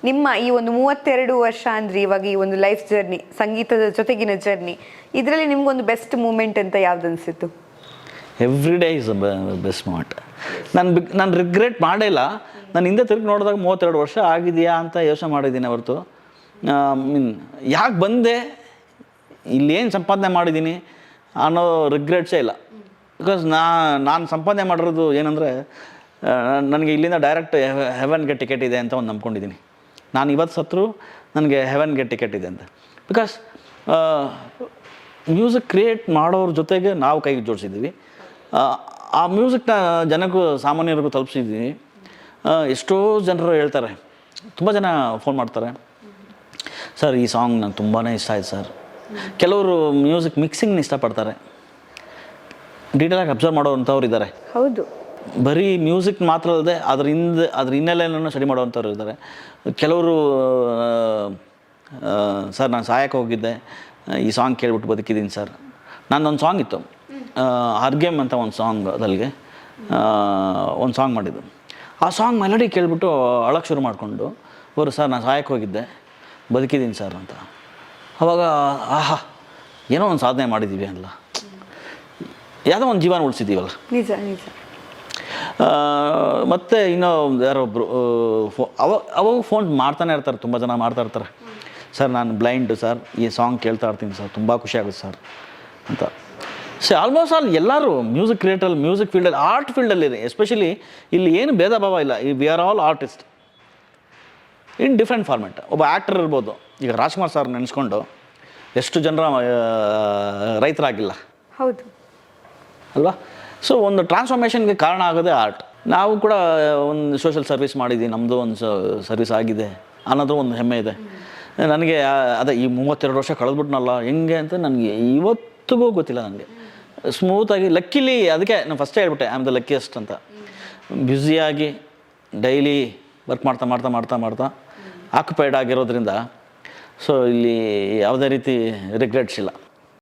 ನಿಮ್ಮ ಈ ಒಂದು 32 ವರ್ಷ ಅಂದರೆ ಇವಾಗ ಈ ಒಂದು ಲೈಫ್ ಜರ್ನಿ, ಸಂಗೀತದ ಜೊತೆಗಿನ ಜರ್ನಿ, ಇದರಲ್ಲಿ ನಿಮ್ಗೊಂದು ಬೆಸ್ಟ್ ಮೂಮೆಂಟ್ ಅಂತ ಯಾವ್ದು ಅನಿಸಿತ್ತು? Every day is best moment. ನಾನು ರಿಗ್ರೆಟ್ ಮಾಡೇ ಇಲ್ಲ. ನಾನು ಹಿಂದೆ ತಿರುಗಿ ನೋಡಿದಾಗ 32 ವರ್ಷ ಆಗಿದೆಯಾ ಅಂತ ಯೋಚನೆ ಮಾಡಿದ್ದೀನಿ ಹೊರತು ಯಾಕೆ ಬಂದೆ, ಇಲ್ಲೇನು ಸಂಪಾದನೆ ಮಾಡಿದ್ದೀನಿ ಅನ್ನೋ ರಿಗ್ರೆಟ್ಸೇ ಇಲ್ಲ. ಬಿಕಾಸ್ ನಾನು ಸಂಪಾದನೆ ಮಾಡಿರೋದು ಏನಂದರೆ, ನನಗೆ ಇಲ್ಲಿಂದ ಡೈರೆಕ್ಟ್ ಹೆವನ್ಗೆ ಟಿಕೆಟ್ ಇದೆ ಅಂತ ಒಂದು ನಂಬ್ಕೊಂಡಿದ್ದೀನಿ. ನಾನು ಇವತ್ತು ಸತ್ರು ನನಗೆ ಹೆವನ್ಗೆ ಟಿಕೆಟ್ ಇದೆ ಅಂತ. ಬಿಕಾಸ್ ಮ್ಯೂಸಿಕ್ ಕ್ರಿಯೇಟ್ ಮಾಡೋರ ಜೊತೆಗೆ ನಾವು ಕೈ ಜೋಡಿಸಿದ್ದೀವಿ. ಆ ಮ್ಯೂಸಿಕ್ನ ಜನಕ್ಕೂ ಸಾಮಾನ್ಯರಿಗೂ ತಲುಪಿಸಿದ್ದೀವಿ. ಎಷ್ಟೋ ಜನರು ಹೇಳ್ತಾರೆ, ತುಂಬ ಜನ ಫೋನ್ ಮಾಡ್ತಾರೆ, ಸರ್ ಈ ಸಾಂಗ್ ನಂಗೆ ತುಂಬಾ ಇಷ್ಟ ಆಯ್ತು ಸರ್. ಕೆಲವರು ಮ್ಯೂಸಿಕ್ ಮಿಕ್ಸಿಂಗ್ನ ಇಷ್ಟಪಡ್ತಾರೆ, ಡೀಟೇಲಾಗಿ ಅಬ್ಸರ್ವ್ ಮಾಡೋವಂಥವ್ರು ಇದ್ದಾರೆ. ಹೌದು, ಬರೀ ಮ್ಯೂಸಿಕ್ ಮಾತ್ರ ಅಲ್ಲದೆ ಅದ್ರ ಹಿನ್ನೆಲೆಯನ್ನು ಸ್ಟಡಿ ಮಾಡೋವಂಥವ್ರು ಇದ್ದಾರೆ. ಕೆಲವರು ಸರ್ ನಾನು ಸಾಯಕ್ಕೆ ಹೋಗಿದ್ದೆ, ಈ ಸಾಂಗ್ ಕೇಳ್ಬಿಟ್ಟು ಬದುಕಿದ್ದೀನಿ ಸರ್. ನಂದೊಂದು ಸಾಂಗ್ ಇತ್ತು, ಹರ್ಗೇಮ್ ಅಂತ ಒಂದು ಸಾಂಗ್, ಅದಲ್ಲಿಗೆ ಒಂದು ಸಾಂಗ್ ಮಾಡಿದ್ದು. ಆ ಸಾಂಗ್ ಮೆಲಡಿ ಕೇಳಿಬಿಟ್ಟು ಅಳಕ್ಕೆ ಶುರು ಮಾಡಿಕೊಂಡು, ಅವರು ಸರ್ ನಾನು ಸಾಯಕ್ಕೆ ಹೋಗಿದ್ದೆ, ಬದುಕಿದ್ದೀನಿ ಸರ್ ಅಂತ. ಅವಾಗ ಆಹಾ, ಏನೋ ಒಂದು ಸಾಧನೆ ಮಾಡಿದ್ದೀವಿ ಅಲ್ಲ, ಯಾವುದೋ ಒಂದು ಜೀವನ ಉಳಿಸಿದ್ದೀವಲ್ಲ. ನಿಜ ನಿಜ. ಮತ್ತು ಇನ್ನೂ ಯಾರೊಬ್ಬರು ಅವಾಗ ಫೋನ್ ಮಾಡ್ತಾನೆ ಇರ್ತಾರೆ, ತುಂಬ ಜನ ಮಾಡ್ತಾ ಇರ್ತಾರೆ, ಸರ್ ನಾನು ಬ್ಲೈಂಡು ಸರ್, ಈ ಸಾಂಗ್ ಕೇಳ್ತಾ ಇರ್ತೀನಿ ಸರ್, ತುಂಬ ಖುಷಿ ಆಗುತ್ತೆ ಸರ್ ಅಂತ. ಸೊ ಆಲ್ಮೋಸ್ಟ್ ಆಲ್ ಎಲ್ಲರೂ ಮ್ಯೂಸಿಕ್ ಕ್ರಿಯೇಟರ್, ಮ್ಯೂಸಿಕ್ ಫೀಲ್ಡಲ್ಲಿ, ಆರ್ಟ್ ಫೀಲ್ಡಲ್ಲಿದೆ ಎಸ್ಪೆಷಲಿ. ಇಲ್ಲಿ ಏನು ಭೇದ ಭಾವ ಇಲ್ಲ, we are all artist in different format. ಒಬ್ಬ ಆ್ಯಕ್ಟರ್ ಇರ್ಬೋದು, ಈಗ ರಾಜ್ಕುಮಾರ್ ಸರ್ ನೆನೆಸ್ಕೊಂಡು ಎಷ್ಟು ಜನರ ರೈತರಾಗಿಲ್ಲ, ಹೌದು ಅಲ್ವಾ? ಸೊ ಒಂದು ಟ್ರಾನ್ಸ್ಫಾರ್ಮೇಷನ್ಗೆ ಕಾರಣ ಆಗೋದೇ ಆರ್ಟ್. ನಾವು ಕೂಡ ಒಂದು ಸೋಷಲ್ ಸರ್ವಿಸ್ ಮಾಡಿದ್ದೀವಿ, ನಮ್ಮದು ಒಂದು ಸರ್ವಿಸ್ ಆಗಿದೆ ಅನ್ನೋದು ಒಂದು ಹೆಮ್ಮೆ ಇದೆ ನನಗೆ. ಅದೇ ಈ 32 ವರ್ಷ ಕಳೆದ್ಬಿಟ್ನಲ್ಲ ಹೆಂಗೆ ಅಂತ ನನಗೆ ಇವತ್ತಿಗೂ ಗೊತ್ತಿಲ್ಲ. ನನಗೆ ಸ್ಮೂತಾಗಿ, ಲಕ್ಕಿಲಿ, ಅದಕ್ಕೆ ನಾನು ಫಸ್ಟೇ ಹೇಳ್ಬಿಟ್ಟೆ ಐ ಆಮ್ ದ ಲಕ್ಕಿಯೆಸ್ಟ್ ಅಂತ. ಬ್ಯುಸಿಯಾಗಿ ಡೈಲಿ ವರ್ಕ್ ಮಾಡ್ತಾ ಆಕ್ಯುಪೈಡ್ ಆಗಿರೋದ್ರಿಂದ ಸೊ ಇಲ್ಲಿ ಯಾವುದೇ ರೀತಿ ರಿಗ್ರೆಟ್ಸ್ ಇಲ್ಲ.